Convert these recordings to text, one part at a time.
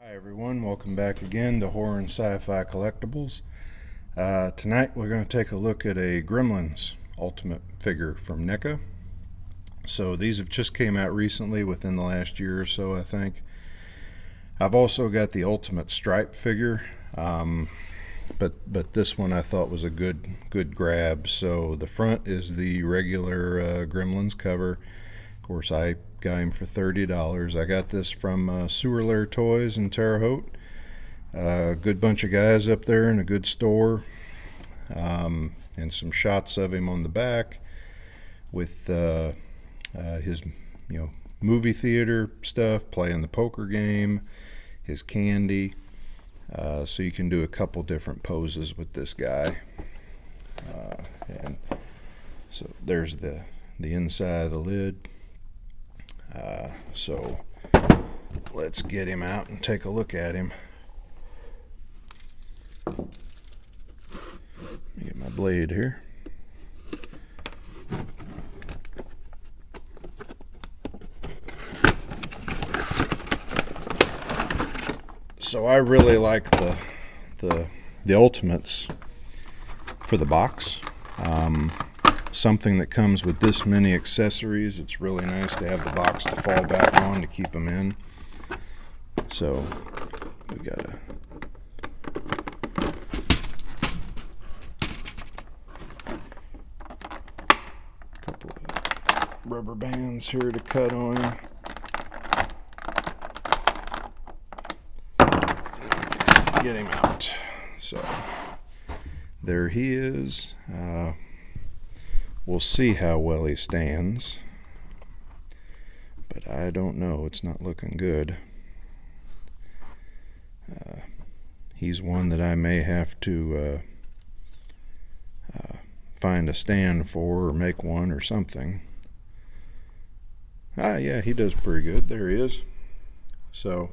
Hi everyone, welcome back again to Horror and Sci-Fi Collectibles. Tonight we're going to take a look at a Gremlins Ultimate figure from NECA. So these have just came out recently, within the last year or so, I think. I've also got the Ultimate Stripe figure, but this one I thought was a good grab. So the front is the regular Gremlins cover. Of course, I got him for $30. I got this from Sewer Lair Toys in Terre Haute. A good bunch of guys up there in a good store, and some shots of him on the back with his movie theater stuff, playing the poker game, his candy. So you can do a couple different poses with this guy. And so there's the inside of the lid. So let's get him out and take a look at him. Let me get my blade here. So I really like the Ultimates for the box. Something that comes with this many accessories, it's really nice to have the box to fall back on to keep them in. So we got a couple of rubber bands here to cut on. Get him out. So there he is. We'll see how well he stands, but I don't know. It's not looking good. He's one that I may have to find a stand for, or make one or something. Yeah, he does pretty good. There he is. So,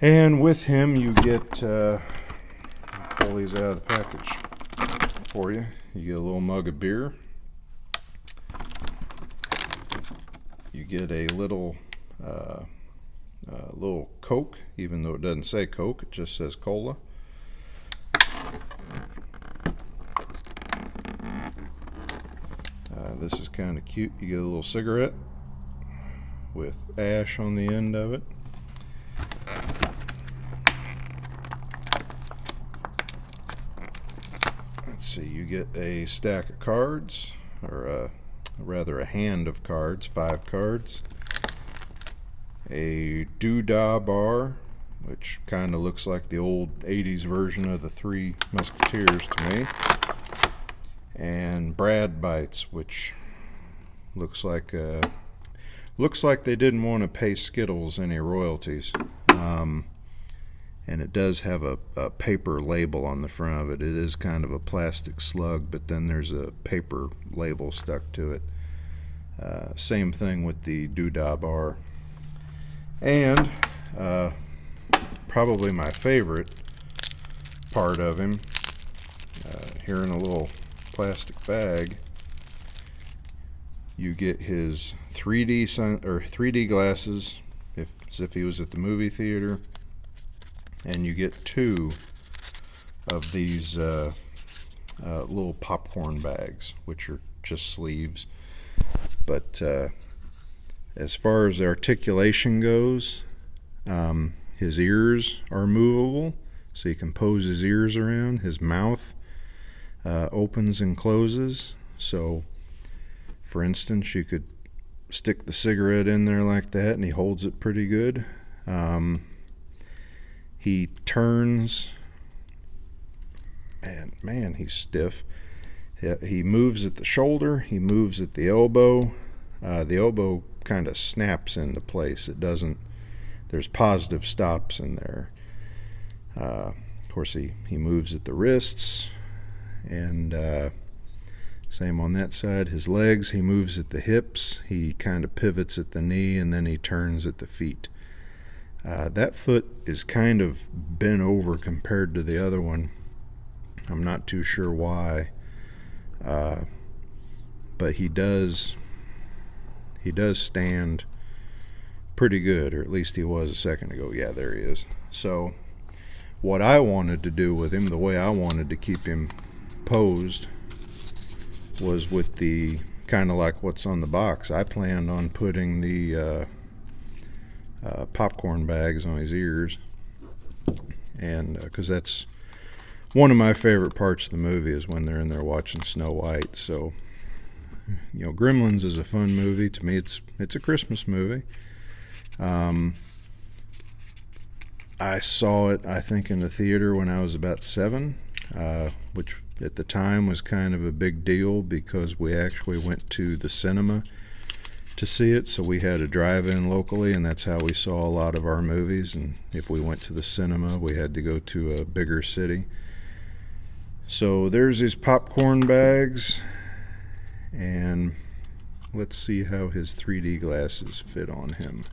and with him you get, pull these out of the package for you. You get a little mug of beer. You get a little Coke, even though it doesn't say Coke, it just says Cola. This is kind of cute. You get a little cigarette with ash on the end of it. Let's see, you get a stack of cards, or rather a hand of cards, 5 cards. A doodah bar, which kind of looks like the old 80s version of the Three Musketeers to me. And Brad Bites, which looks like they didn't want to pay Skittles any royalties. And it does have a paper label on the front of it. It is kind of a plastic slug, but then there's a paper label stuck to it. Same thing with the doodah bar. And probably my favorite part of him, here in a little plastic bag, you get his 3D glasses, as if he was at the movie theater. And you get 2 of these little popcorn bags, which are just sleeves. But as far as the articulation goes, his ears are movable, so you can pose his ears around. His mouth opens and closes. So, for instance, you could stick the cigarette in there like that, and he holds it pretty good. He turns, and man, he's stiff. He moves at the shoulder, he moves at the elbow. The elbow kind of snaps into place. It doesn't, there's positive stops in there. Of course, he moves at the wrists, and same on that side. His legs, he moves at the hips, he kind of pivots at the knee, and then he turns at the feet. That foot is kind of bent over compared to the other one. I'm not too sure why, but he does stand pretty good, or at least he was a second ago. Yeah, there he is. So what I wanted to do with him, the way I wanted to keep him posed, was with the kind of like what's on the box. I planned on putting the popcorn bags on his ears, and because that's one of my favorite parts of the movie is when they're in there watching Snow White. So, Gremlins is a fun movie. To me, it's a Christmas movie. I saw it, I think, in the theater when I was about 7, which at the time was kind of a big deal because we actually went to the cinema to see it. So we had a drive-in locally, and that's how we saw a lot of our movies. And if we went to the cinema, we had to go to a bigger city. So there's his popcorn bags, and let's see how his 3D glasses fit on him.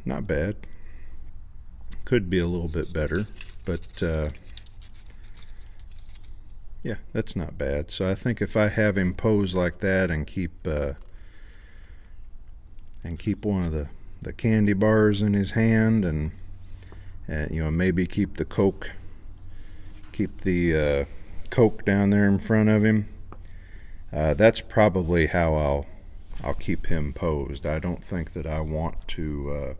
Not bad. Could be a little bit better, but yeah, that's not bad. So I think if I have him pose like that and keep one of the candy bars in his hand, and maybe keep the Coke down there in front of him, that's probably how I'll keep him posed. I don't think that I want to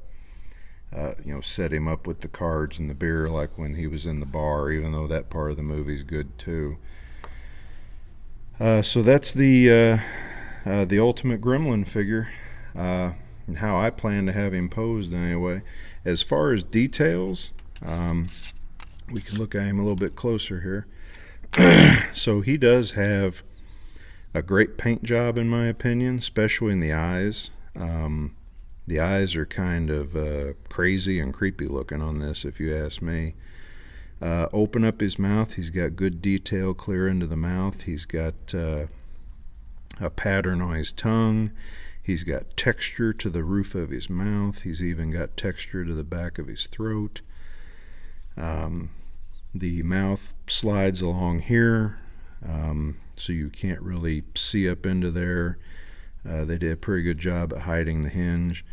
set him up with the cards and the beer like when he was in the bar, even though that part of the movie's good too. So that's the ultimate Gremlin figure, and how I plan to have him posed anyway. As far as details, we can look at him a little bit closer here. So he does have a great paint job, in my opinion, especially in the eyes. The eyes are kind of crazy and creepy looking on this, if you ask me. Open up his mouth. He's got good detail clear into the mouth. He's got a pattern on his tongue. He's got texture to the roof of his mouth. He's even got texture to the back of his throat. The mouth slides along here, so you can't really see up into there. They did a pretty good job at hiding the hinge.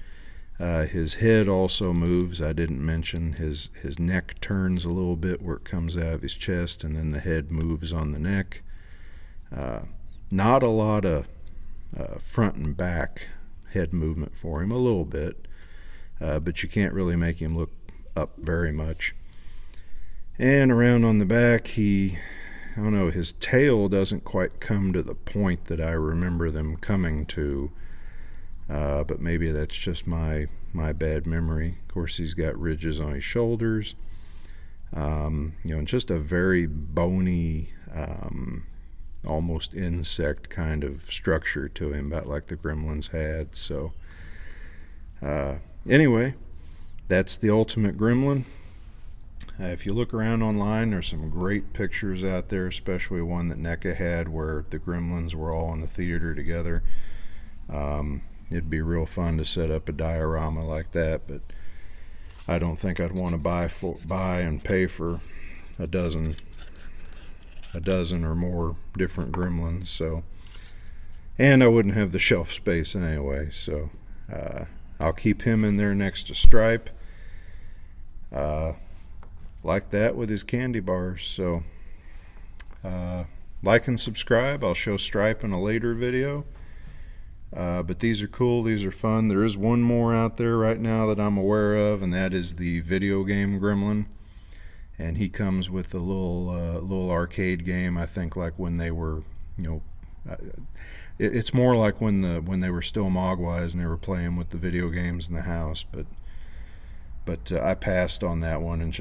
His head also moves. I didn't mention his neck turns a little bit where it comes out of his chest, and then the head moves on the neck. Not a lot of front and back head movement for him, a little bit, but you can't really make him look up very much. And around on the back, his tail doesn't quite come to the point that I remember them coming to, but maybe that's just my bad memory. Of course, he's got ridges on his shoulders, and just a very bony, almost insect kind of structure to him, about like the Gremlins had. So anyway, that's the ultimate Gremlin. If you look around online, there's some great pictures out there, especially one that NECA had where the Gremlins were all in the theater together. It'd be real fun to set up a diorama like that, but I don't think I'd want to buy and pay for a dozen or more different Gremlins. So, and I wouldn't have the shelf space anyway. So I'll keep him in there next to Stripe. Like that with his candy bars. So like and subscribe. I'll show Stripe in a later video, but these are cool, these are fun. There is one more out there right now that I'm aware of, and that is the video game Gremlin, and he comes with a little arcade game. I think like when they were, it's more like when they were still Mogwais and they were playing with the video games in the house, but I passed on that one and just